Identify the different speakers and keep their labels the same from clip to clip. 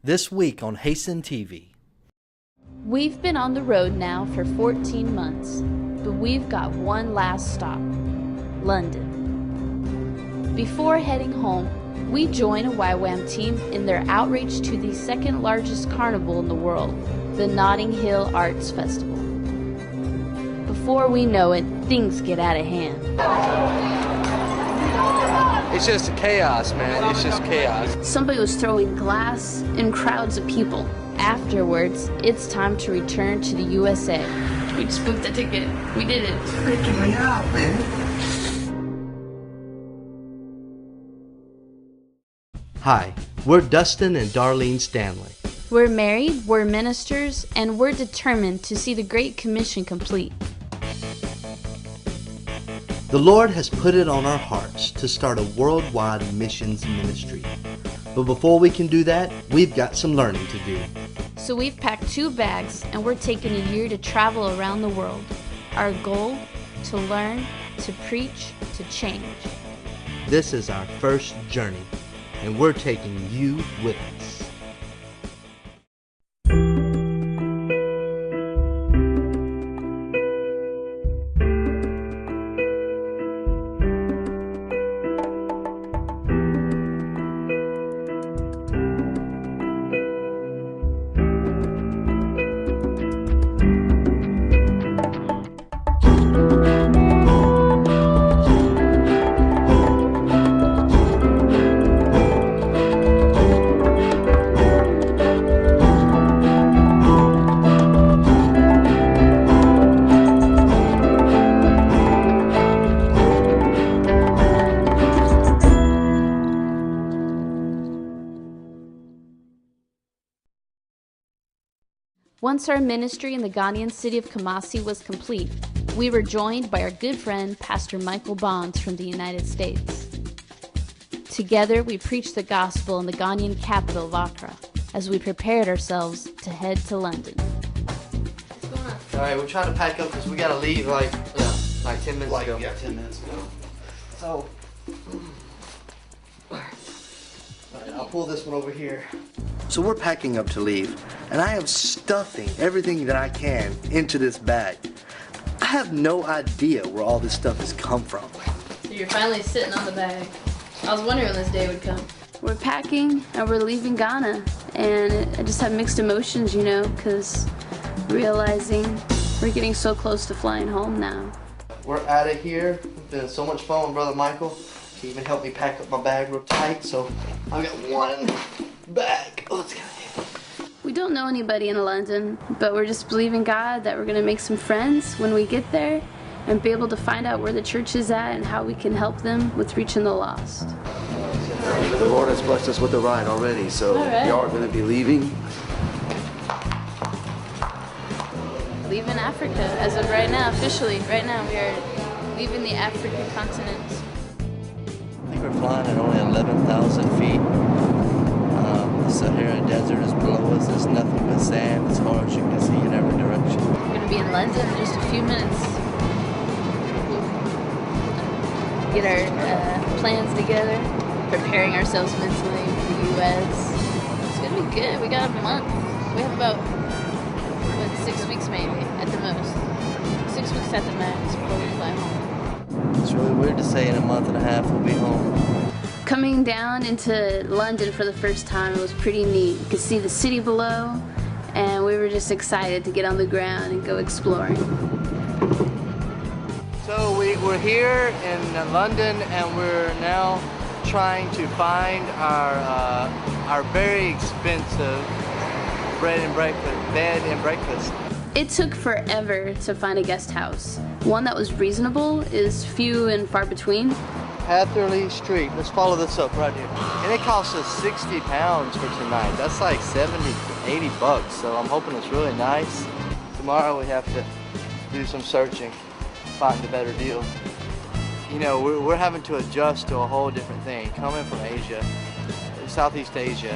Speaker 1: This week on Hasten TV.
Speaker 2: We've been on the road now for 14 months, but we've got one last stop, London. Before heading home, we join a YWAM team in their outreach to the second largest carnival in the world, the Notting Hill Arts Festival. Before we know it, things get out of hand.
Speaker 3: It's just chaos, man. It's just chaos.
Speaker 2: Somebody was throwing glass in crowds of people. Afterwards, it's time to return to the USA. We just booked a ticket. We did it.
Speaker 4: Freaking me out, man.
Speaker 1: Hi, we're Dustan and Darlene Stanley.
Speaker 2: We're married, we're ministers, and we're determined to see the Great Commission complete.
Speaker 1: The Lord has put it on our hearts to start a worldwide missions ministry. But before we can do that, we've got some learning to do.
Speaker 2: So we've packed 2 bags and we're taking a year to travel around the world. Our goal? To learn, to preach, to change.
Speaker 1: This is our first journey, and we're taking you with us.
Speaker 2: Once our ministry in the Ghanaian city of Kumasi was complete, we were joined by our good friend, Pastor Michael Bonds from the United States. Together, we preached the gospel in the Ghanaian capital of Accra as we prepared ourselves to head to London.
Speaker 3: What's going on? All right, we're trying to pack up because we got to leave like 10 minutes ago.
Speaker 4: Yeah, 10 minutes ago.
Speaker 3: So, all right, I'll pull this one over here.
Speaker 4: So we're packing up to leave, and I am stuffing everything that I can into this bag. I have no idea where all this stuff has come from.
Speaker 2: So you're finally sitting on the bag. I was wondering when this day would come. We're packing and we're leaving Ghana, and I just have mixed emotions, you know, because realizing we're getting so close to flying home now.
Speaker 3: We're out of here. It's been so much fun with Brother Michael. He even helped me pack up my bag real tight, so I've got one bag. Oh, let's go.
Speaker 2: We don't know anybody in London, but we're just believing God that we're going to make some friends when we get there and be able to find out where the church is at and how we can help them with reaching the lost.
Speaker 5: The Lord has blessed us with a ride already, so we are going to be leaving.
Speaker 2: Leaving Africa as of right now, officially. Right now we are leaving the African continent.
Speaker 3: I think we're flying at only 11,000 feet. The Sahara Desert is below us. There's nothing but sand as far as you can see in every direction.
Speaker 2: We're going to be in London in just a few minutes. Get our plans together, preparing ourselves mentally for the U.S. It's going to be good. We got a month. We have about, 6 weeks maybe, at the most. 6 weeks at the max before we fly home.
Speaker 3: It's really weird to say in a month and a half we'll be home.
Speaker 2: Coming down into London for the first time, it was pretty neat. You could see the city below, and we were just excited to get on the ground and go exploring.
Speaker 3: So we're here in London, and we're now trying to find our very expensive bed and breakfast.
Speaker 2: It took forever to find a guest house. One that was reasonable is few and far between.
Speaker 3: Hatherley Street. Let's follow this up right here. And it costs us 60 pounds for tonight. That's like 70 to 80 bucks. So I'm hoping it's really nice. Tomorrow we have to do some searching, find a better deal. You know, we're having to adjust to a whole different thing. Coming from Asia, Southeast Asia,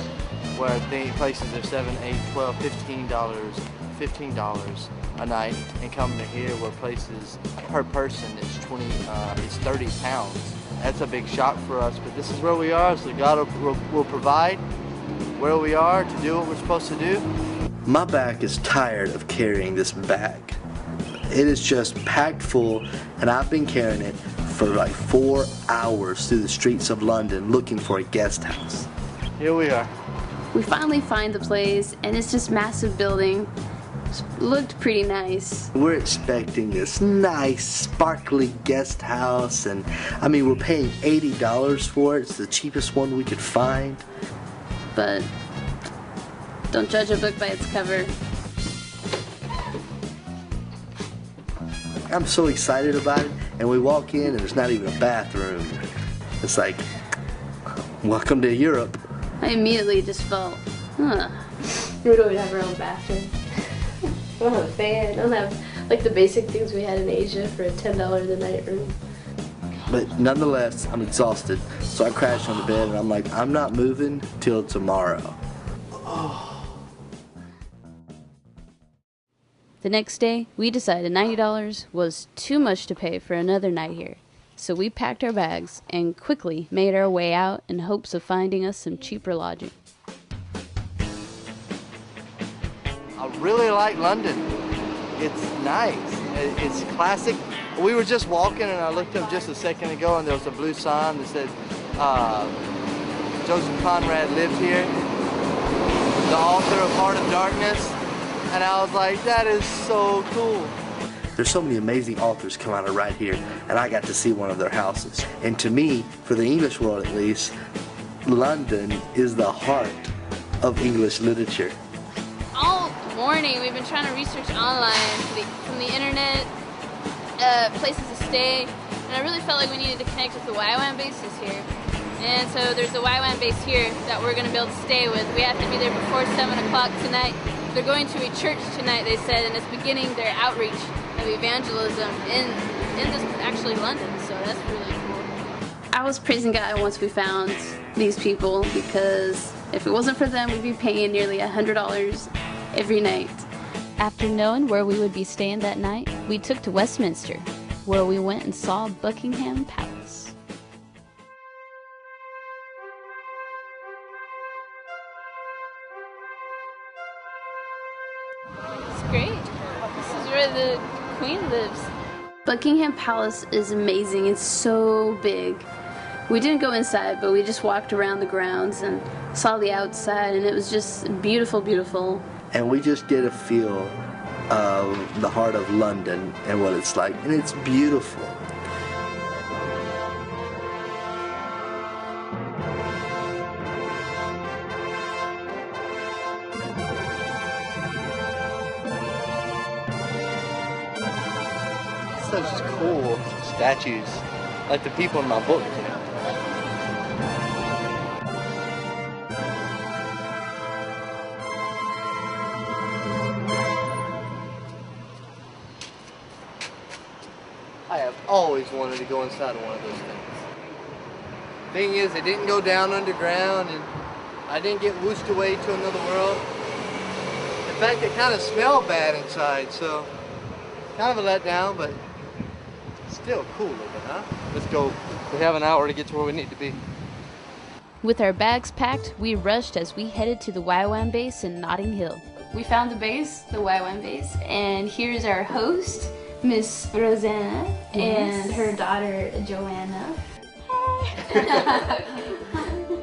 Speaker 3: where places are $7, $8, $12, $15 a night, and coming to here where places per person is 30 pounds. That's a big shock for us, but this is where we are, so God will provide. where we are to do what we're supposed to do.
Speaker 4: My back is tired of carrying this bag. It is just packed full, and I've been carrying it for like 4 hours through the streets of London looking for a guest house.
Speaker 3: Here we are.
Speaker 6: We finally find the place, and it's this massive building. Looked pretty nice.
Speaker 4: We're expecting this nice, sparkly guest house, and I mean, we're paying $80 for it. It's the cheapest one we could find.
Speaker 6: But don't judge a book by its cover.
Speaker 4: I'm so excited about it, and we walk in and there's not even a bathroom. It's like, welcome to Europe.
Speaker 6: I immediately just felt,
Speaker 7: We don't have our own bathroom. We don't have a fan. Don't have like the basic things we had in Asia for a $10 a night room.
Speaker 4: But nonetheless, I'm exhausted, so I crashed on the bed and I'm like, I'm not moving till tomorrow.
Speaker 2: The next day, we decided $90 was too much to pay for another night here. So we packed our bags and quickly made our way out in hopes of finding us some cheaper lodging.
Speaker 3: I really like London. It's nice. It's classic. We were just walking and I looked up just a second ago and there was a blue sign that said Joseph Conrad lived here, the author of Heart of Darkness. And I was like, that is so cool.
Speaker 4: There's so many amazing authors come out of right here, and I got to see one of their houses. And to me, for the English world at least, London is the heart of English literature.
Speaker 2: All morning we've been trying to research online from the internet, places to stay, and I really felt like we needed to connect with the YWAM bases here. And so there's a YWAM base here that we're going to be able to stay with. We have to be there before 7 o'clock tonight. They're going to a church tonight, they said, and it's beginning their outreach of evangelism in this, actually London, so that's really cool.
Speaker 6: I was praising God once we found these people, because if it wasn't for them, we'd be paying nearly $100 every night.
Speaker 2: After knowing where we would be staying that night, we took to Westminster, where we went and saw Buckingham Palace. It's great. This is where the Queen lives.
Speaker 6: Buckingham Palace is amazing. It's so big. We didn't go inside, but we just walked around the grounds and saw the outside, and it was just beautiful, beautiful.
Speaker 4: And we just get a feel of the heart of London and what it's like, and it's beautiful.
Speaker 3: Such cool statues, like the people in my book, you know. I have always wanted to go inside of one of those things. Thing is, it didn't go down underground, and I didn't get whooshed away to another world. In fact, it kind of smelled bad inside, so kind of a letdown, but still cool looking, huh? Let's go. We have an hour to get to where we need to be.
Speaker 2: With our bags packed, we rushed as we headed to the YWAM base in Notting Hill. We found the base, the YWAM base, and here's our host, Miss Rosanna, and her daughter, Joanna.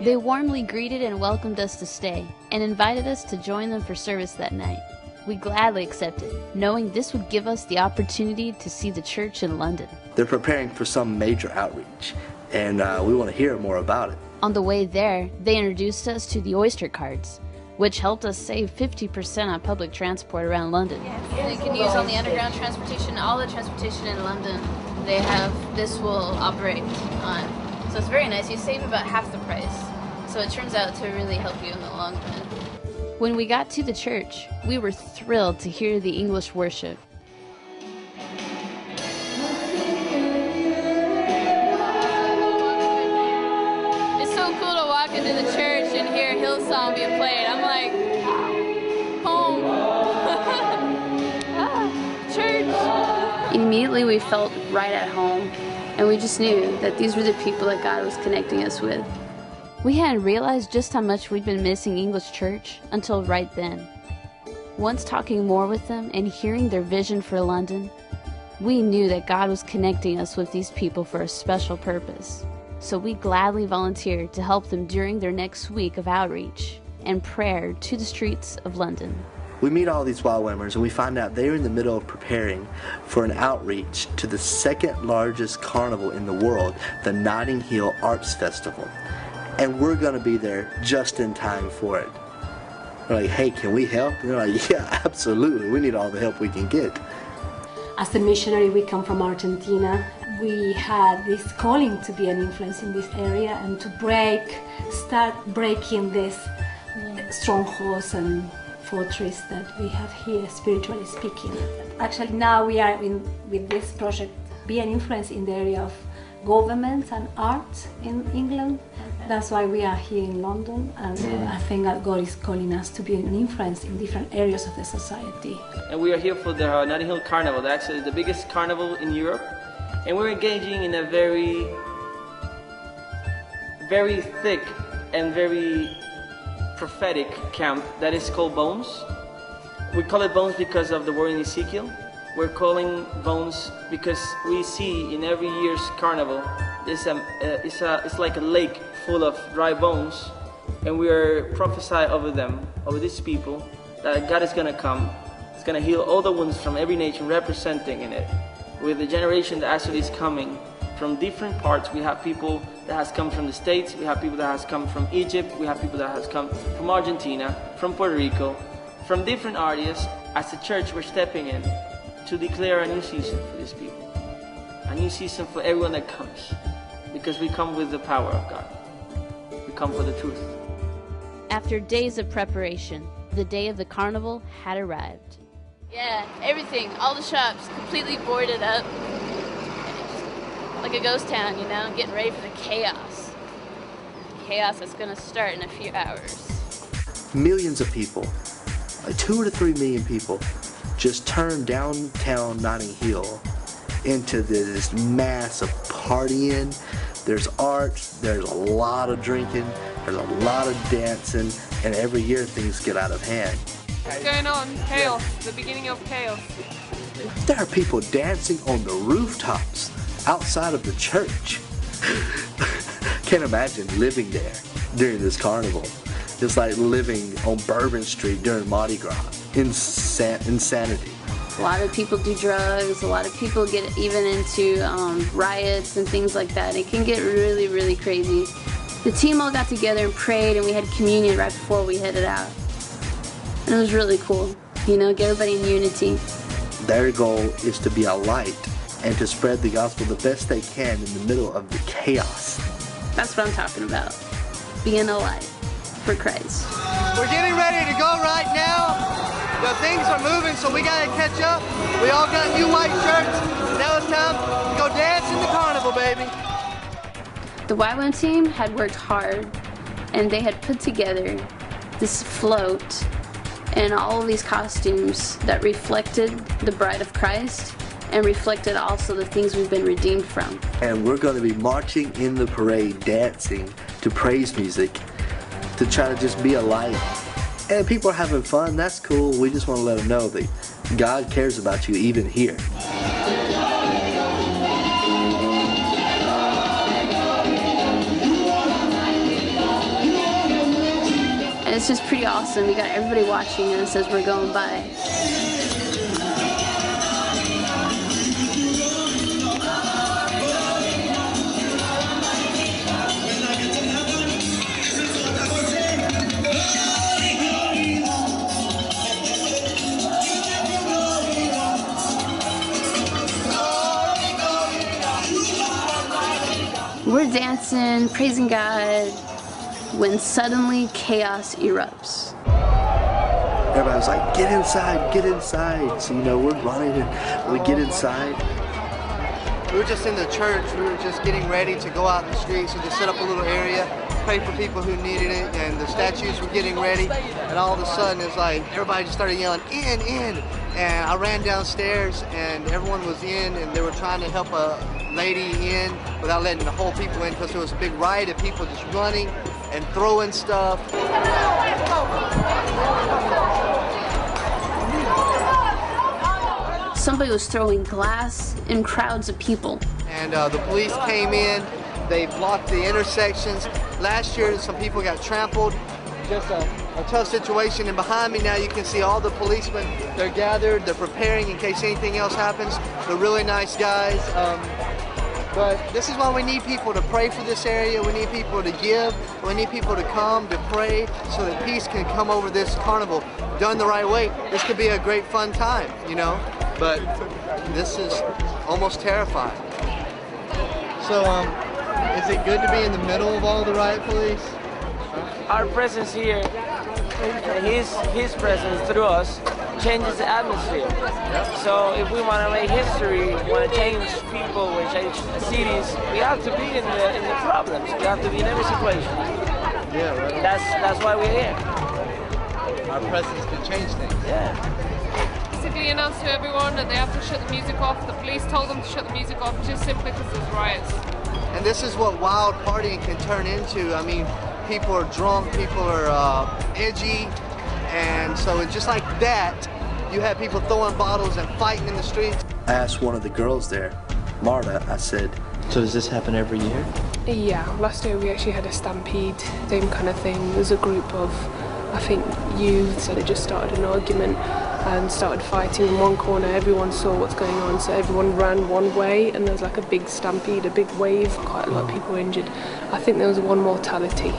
Speaker 2: They warmly greeted and welcomed us to stay, and invited us to join them for service that night. We gladly accepted, knowing this would give us the opportunity to see the church in London.
Speaker 4: They're preparing for some major outreach, and we want to hear more about it.
Speaker 2: On the way there, they introduced us to the Oyster cards, which helped us save 50% on public transport around London. They can use on the underground transportation, all the transportation in London, this will operate on. So it's very nice. You save about half the price. So it turns out to really help you in the long run. When we got to the church, we were thrilled to hear the English worship. It's so cool to walk into the church and hear Hillsong being played. I'm like, home. Church.
Speaker 6: Immediately we felt right at home, and we just knew that these were the people that God was connecting us with.
Speaker 2: We hadn't realized just how much we'd been missing English church until right then. Once talking more with them and hearing their vision for London, we knew that God was connecting us with these people for a special purpose. So we gladly volunteered to help them during their next week of outreach and prayer to the streets of London.
Speaker 4: We meet all these YWAMers and we find out they're in the middle of preparing for an outreach to the second largest carnival in the world, the Notting Hill Arts Festival. And we're going to be there just in time for it. We're like, hey, can we help? And they're like, yeah, absolutely. We need all the help we can get.
Speaker 8: As a missionary, we come from Argentina. We had this calling to be an influence in this area and to start breaking these strongholds and fortress that we have here, spiritually speaking. Actually, now we are with this project, be an influence in the area of government and art in England. That's why we are here in London, and I think that God is calling us to be an influence in different areas of the society.
Speaker 9: And we are here for the Notting Hill Carnival, that's actually the biggest carnival in Europe. And we're engaging in a very, very thick and very prophetic camp that is called Bones. We call it Bones because of the word in Ezekiel. We're calling Bones because we see in every year's carnival it's like a lake full of dry bones, and we are prophesying over them, over these people, that God is going to come. He's going to heal all the wounds from every nation, representing in it. With the generation that actually is coming from different parts. We have people that has come from the States, we have people that has come from Egypt, we have people that has come from Argentina, from Puerto Rico, from different areas. As a church, we're stepping in to declare a new season for these people. A new season for everyone that comes. Because we come with the power of God. We come for the truth.
Speaker 2: After days of preparation, the day of the carnival had arrived.
Speaker 6: Yeah, everything, all the shops completely boarded up. Like a ghost town, you know, getting ready for the chaos. Chaos that's gonna start in a few hours.
Speaker 4: Millions of people, like 2 to 3 million people, just turned downtown Notting Hill into this mass of partying. There's art, there's a lot of drinking, there's a lot of dancing, and every year things get out of hand.
Speaker 10: What's going on? Chaos, the beginning of chaos.
Speaker 4: There are people dancing on the rooftops outside of the church. Can't imagine living there during this carnival. It's like living on Bourbon Street during Mardi Gras. Insanity.
Speaker 6: A lot of people do drugs, a lot of people get even into riots and things like that. It can get really, really crazy. The team all got together and prayed, and we had communion right before we headed out. And it was really cool, you know, get everybody in unity.
Speaker 4: Their goal is to be a light and to spread the gospel the best they can in the middle of the chaos.
Speaker 6: That's what I'm talking about, being a light for Christ.
Speaker 3: We're getting ready to go right now. The things are moving, so we gotta catch up. We all got new white shirts. Now it's time to go dance in the carnival, baby.
Speaker 6: The YWAM team had worked hard, and they had put together this float and all of these costumes that reflected the bride of Christ and reflected also the things we've been redeemed from.
Speaker 4: And we're going to be marching in the parade, dancing to praise music, to try to just be a light. And people are having fun, that's cool. We just want to let them know that God cares about you even here.
Speaker 6: And it's just pretty awesome. We got everybody watching us as we're going by. We're dancing, praising God, when suddenly chaos erupts.
Speaker 4: Everybody was like, get inside, get inside. So, you know, we're running and we get inside.
Speaker 3: We were just in the church. We were just getting ready to go out in the streets and just set up a little area, pray for people who needed it, and the statues were getting ready. And all of a sudden, it's like everybody just started yelling, in, in. And I ran downstairs, and everyone was in, and they were trying to help a lady in without letting the whole people in because there was a big riot of people just running. and throwing stuff.
Speaker 6: Somebody was throwing glass in crowds of people.
Speaker 3: And the police came in, they blocked the intersections. Last year, some people got trampled. Just a tough situation. And behind me now, you can see all the policemen. They're gathered, they're preparing in case anything else happens. They're really nice guys. But this is why we need people to pray for this area. We need people to give. We need people to come to pray so that peace can come over this carnival. Done the right way, this could be a great fun time, you know? But this is almost terrifying. So, is it good to be in the middle of all the riot police?
Speaker 9: Our presence here, his presence through us, changes the atmosphere. So if we want to make history, want to change people, we change cities, we have to be in the problems. We have to be in every situation.
Speaker 3: Yeah, right.
Speaker 9: That's why we're here.
Speaker 3: Our presence can change things.
Speaker 9: Yeah.
Speaker 10: Basically announced to everyone that they have to shut the music off. The police told them to shut the music off just simply because there's riots.
Speaker 3: And this is what wild partying can turn into. I mean, people are drunk, people are edgy, and so it's just like that, you have people throwing bottles and fighting in the streets.
Speaker 4: I asked one of the girls there, Marta, I said,
Speaker 1: So does this happen every year?
Speaker 11: Yeah, last year we actually had a stampede, same kind of thing. There's a group of, I think, youths, so they just started an argument and started fighting in one corner. Everyone saw what's going on, so everyone ran one way, and there was like a big stampede, a big wave, quite a lot of people were injured. I think there was one mortality.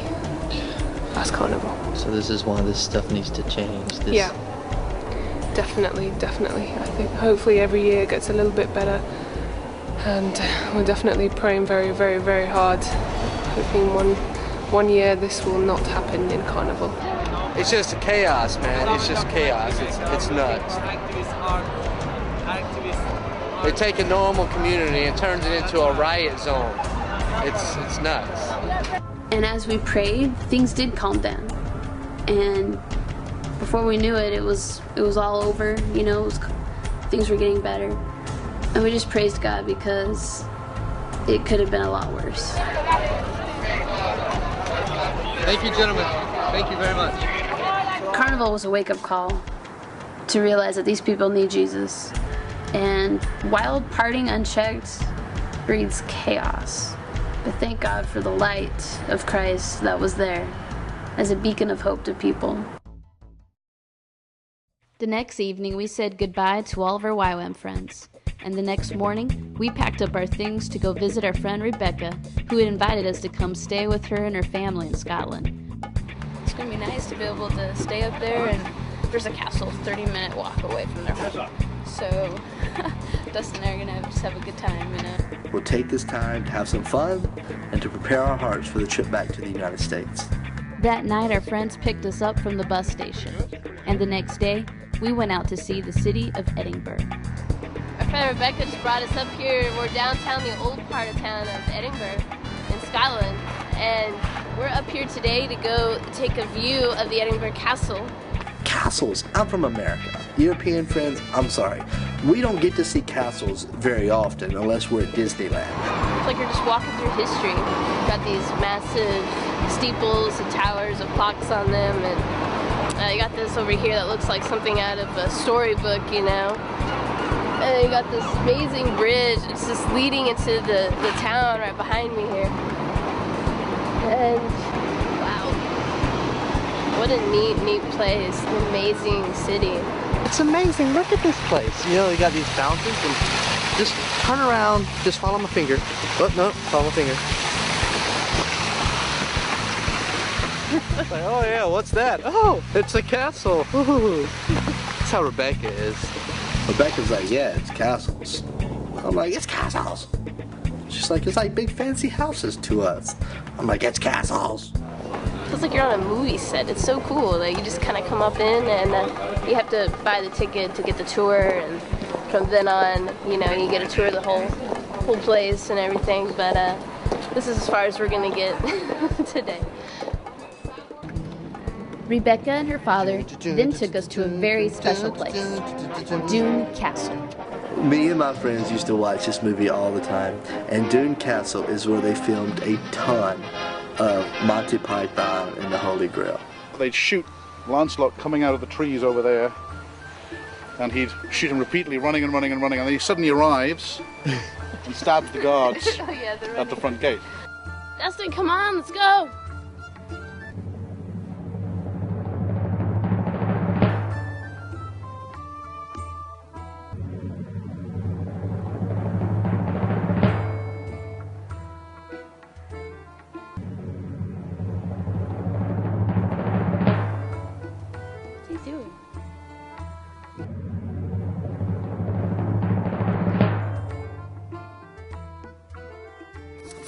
Speaker 11: That's carnival.
Speaker 1: So this is why this stuff needs to change.
Speaker 11: Yeah, definitely. I think hopefully every year it gets a little bit better, and we're definitely praying very, very, very hard, hoping one year this will not happen in carnival.
Speaker 3: It's just chaos, man. It's just chaos. It's nuts. They take a normal community and turns it into a riot zone. It's nuts.
Speaker 6: And as we prayed, things did calm down. And before we knew it, it was all over. You know, things were getting better. And we just praised God because it could have been a lot worse.
Speaker 3: Thank you, gentlemen. Thank you very much.
Speaker 6: Carnival was a wake-up call to realize that these people need Jesus. And wild partying unchecked breeds chaos. But thank God for the light of Christ that was there as a beacon of hope to people.
Speaker 2: The next evening, we said goodbye to all of our YWAM friends. And the next morning, we packed up our things to go visit our friend Rebecca, who had invited us to come stay with her and her family in Scotland. It's going to be nice to be able to stay up there, and there's a castle 30-minute walk away from their home. So Dustin and I are going to just have a good time.
Speaker 4: We'll take this time to have some fun and to prepare our hearts for the trip back to the United States.
Speaker 2: That night, our friends picked us up from the bus station. And the next day, we went out to see the city of Edinburgh.
Speaker 7: Our friend Rebecca just brought us up here. We're downtown, the old part of town of Edinburgh in Scotland. And we're up here today to go take a view of the Edinburgh Castle.
Speaker 4: Castles. I'm from America. European friends, I'm sorry. We don't get to see castles very often unless we're at Disneyland.
Speaker 7: It's like you're just walking through history. You've got these massive steeples and towers and clocks on them, and you got this over here that looks like something out of a storybook, you know. And you got this amazing bridge. It's just leading into the town right behind me here. And wow, what a neat place, an amazing city.
Speaker 3: It's amazing. Look at this place. You know, they got these fountains, and just turn around, just follow my finger. Oh, no, follow my finger. Like, oh yeah, what's that? Oh, it's a castle. Ooh. That's how Rebecca is.
Speaker 4: Rebecca's like, yeah, it's castles. I'm like, it's castles. She's like, it's like big fancy houses to us. I'm like, it's castles.
Speaker 7: Feels like you're on a movie set. It's so cool. Like, you just kind of come up in, and you have to buy the ticket to get the tour, and from then on, you know, you get a tour of the whole place and everything. But this is as far as we're gonna get today.
Speaker 2: Rebecca and her father then took us to a very special place, Doune Castle.
Speaker 4: Me and my friends used to watch this movie all the time, and Doune Castle is where they filmed a ton of Monty Python and the Holy Grail.
Speaker 12: They'd shoot Lancelot coming out of the trees over there, and he'd shoot him repeatedly, running and running and running, and then he suddenly arrives and stabs the guards at the front gate.
Speaker 7: Dustin, come on, let's go! What's he doing?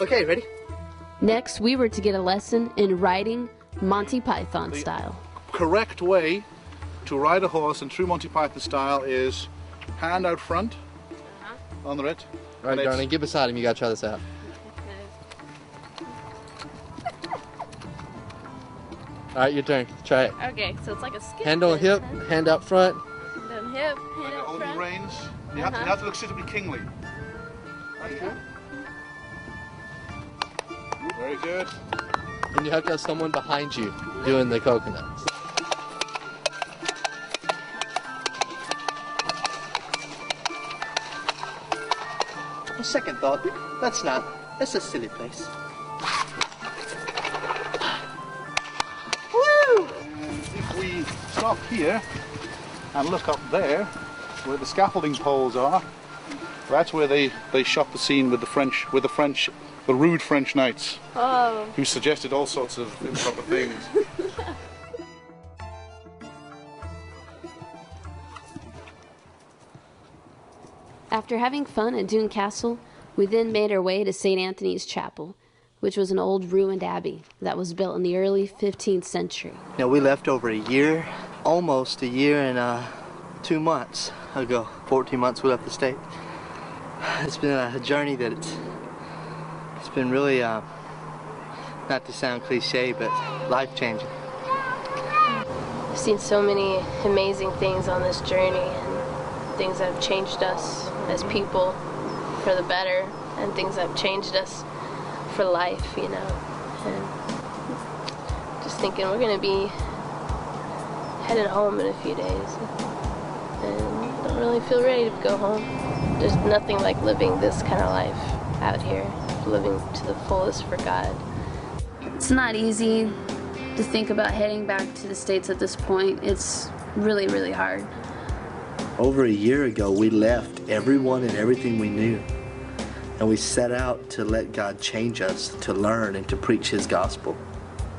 Speaker 1: Okay, ready?
Speaker 2: Next, we were to get a lesson in riding Monty Python style.
Speaker 12: Correct way to ride a horse in true Monty Python style is hand out front on the ritt.
Speaker 3: All right, Darlene, get beside him. You gotta try this out. All right, your turn. Try it.
Speaker 7: Okay, so it's like a skip.
Speaker 3: Hand on hip, hand out front.
Speaker 7: Hand on hip, hand up
Speaker 12: Holding
Speaker 7: front.
Speaker 12: the reins. You have to look suitably kingly. That's good. Very good.
Speaker 3: And you have to have someone behind you doing the coconuts.
Speaker 1: On second thought, that's a silly place.
Speaker 12: Woo! If we stop here and look up there, where the scaffolding poles are, that's where they shot the scene with the rude French knights, who suggested all sorts of improper things.
Speaker 2: After having fun at Doon Castle, we then made our way to St. Anthony's Chapel, which was an old ruined abbey that was built in the early 15th century.
Speaker 1: Now, we left over a year, almost a year and 2 months ago. 14 months we left the state. It's been a journey that it's been really, not to sound cliche, but life-changing.
Speaker 7: I've seen so many amazing things on this journey, and things that have changed us as people for the better, and things that have changed us for life, you know. And just thinking we're going to be headed home in a few days, and don't really feel ready to go home. There's nothing like living this kind of life out here, living to the fullest for God.
Speaker 6: It's not easy to think about heading back to the States at this point. It's really, really hard.
Speaker 4: Over a year ago, we left everyone and everything we knew, and we set out to let God change us, to learn and to preach His gospel.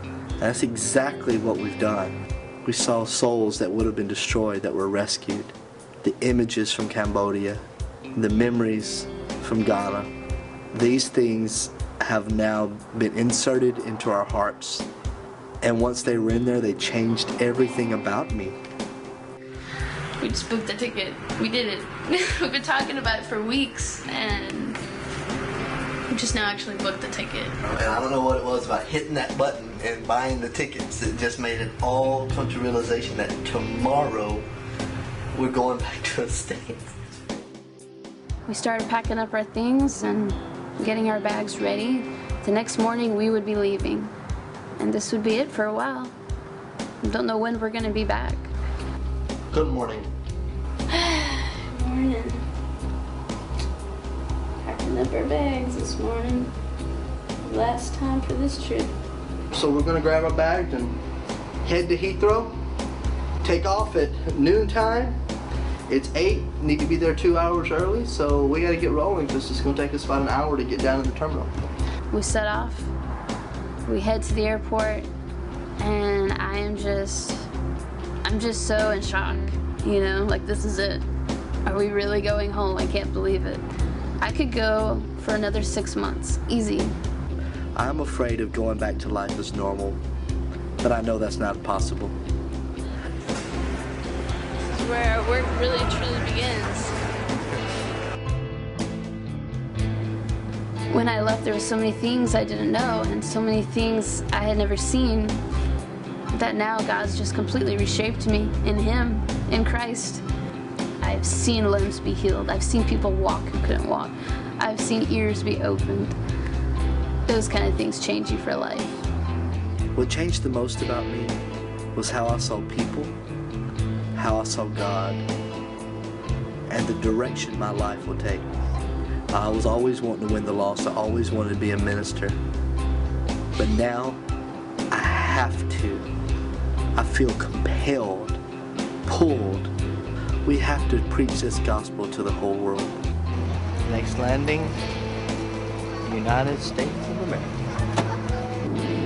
Speaker 4: And that's exactly what we've done. We saw souls that would have been destroyed that were rescued, the images from Cambodia, the memories from Ghana. These things have now been inserted into our hearts, and once they were in there, they changed everything about me.
Speaker 6: We just booked a ticket. We did it. We've been talking about it for weeks, and we just now actually booked the ticket.
Speaker 1: And I don't know what it was about hitting that button and buying the tickets. It just made it all come to realization that tomorrow we're going back to the States.
Speaker 6: We started packing up our things and getting our bags ready. The next morning we would be leaving, and this would be it for a while. We don't know when we're going to be back.
Speaker 1: Good morning.
Speaker 6: Morning. Packing up our bags this morning. Last time for this trip.
Speaker 1: So we're going to grab our bags and head to Heathrow, take off at noontime. It's 8, need to be there 2 hours early, so we got to get rolling because it's going to take us about an hour to get down to the terminal.
Speaker 6: We set off, we head to the airport, and I'm just so in shock, you know, like this is it. Are we really going home? I can't believe it. I could go for another 6 months, easy.
Speaker 4: I'm afraid of going back to life as normal, but I know that's not possible.
Speaker 7: This is where our work really truly begins.
Speaker 6: When I left, there were so many things I didn't know and so many things I had never seen that now God's just completely reshaped me in Him, in Christ. I've seen limbs be healed. I've seen people walk who couldn't walk. I've seen ears be opened. Those kind of things change you for life.
Speaker 4: What changed the most about me was how I saw people, how I saw God, and the direction my life will take. I was always wanting to win the lost. I always wanted to be a minister. But now, I have to. I feel compelled, pulled. We have to preach this gospel to the whole world.
Speaker 1: Next landing, United States of America.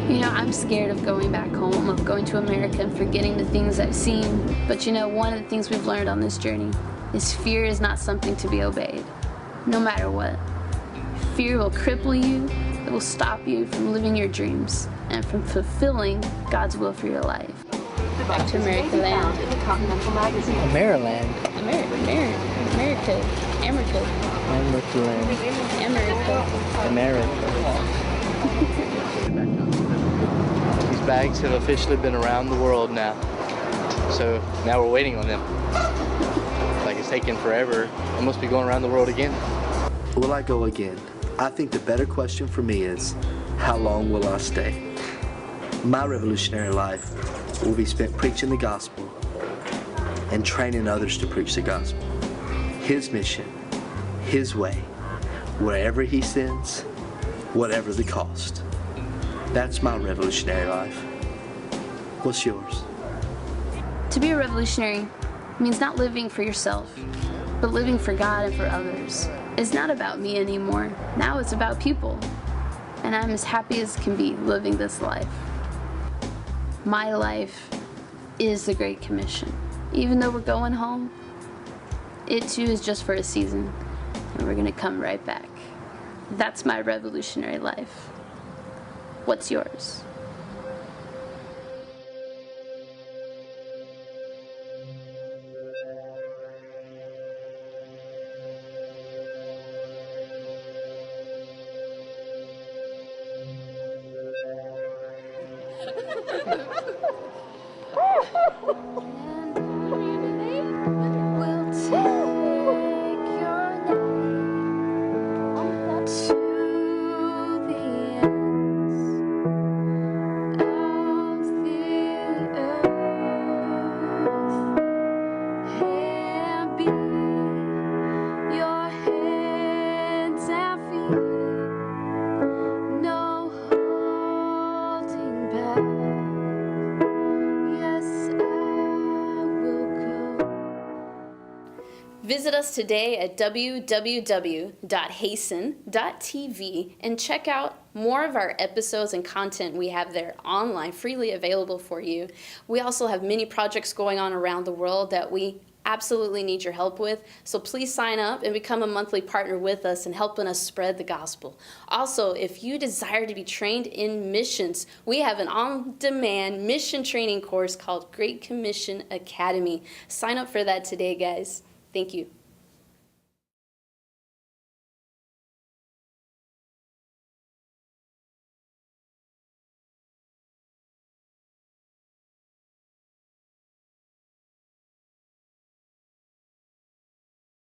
Speaker 6: You know, I'm scared of going back home, of going to America and forgetting the things I've seen. But you know, one of the things we've learned on this journey is fear is not something to be obeyed, no matter what. Fear will cripple you, it will stop you from living your dreams and from fulfilling God's will for your life. Back to America land.
Speaker 7: In the Continental Magazine.
Speaker 1: Maryland.
Speaker 6: America.
Speaker 1: America. These bags have officially been around the world now. So now we're waiting on them. Like it's taking forever. I must be going around the world again.
Speaker 4: Will I go again? I think the better question for me is, how long will I stay? My revolutionary life will be spent preaching the gospel and training others to preach the gospel. His mission, His way, wherever He sends, whatever the cost. That's my revolutionary life. What's yours?
Speaker 6: To be a revolutionary means not living for yourself, but living for God and for others. It's not about me anymore. Now it's about people. And I'm as happy as can be living this life. My life is the Great Commission. Even though we're going home, it too is just for a season, and we're gonna come right back. That's my revolutionary life. What's yours? Visit us today at www.hasten.tv and check out more of our episodes and content we have there online, freely available for you. We also have many projects going on around the world that we absolutely need your help with, so please sign up and become a monthly partner with us in helping us spread the gospel. Also, if you desire to be trained in missions, we have an on-demand mission training course called Great Commission Academy. Sign up for that today, guys. Thank you.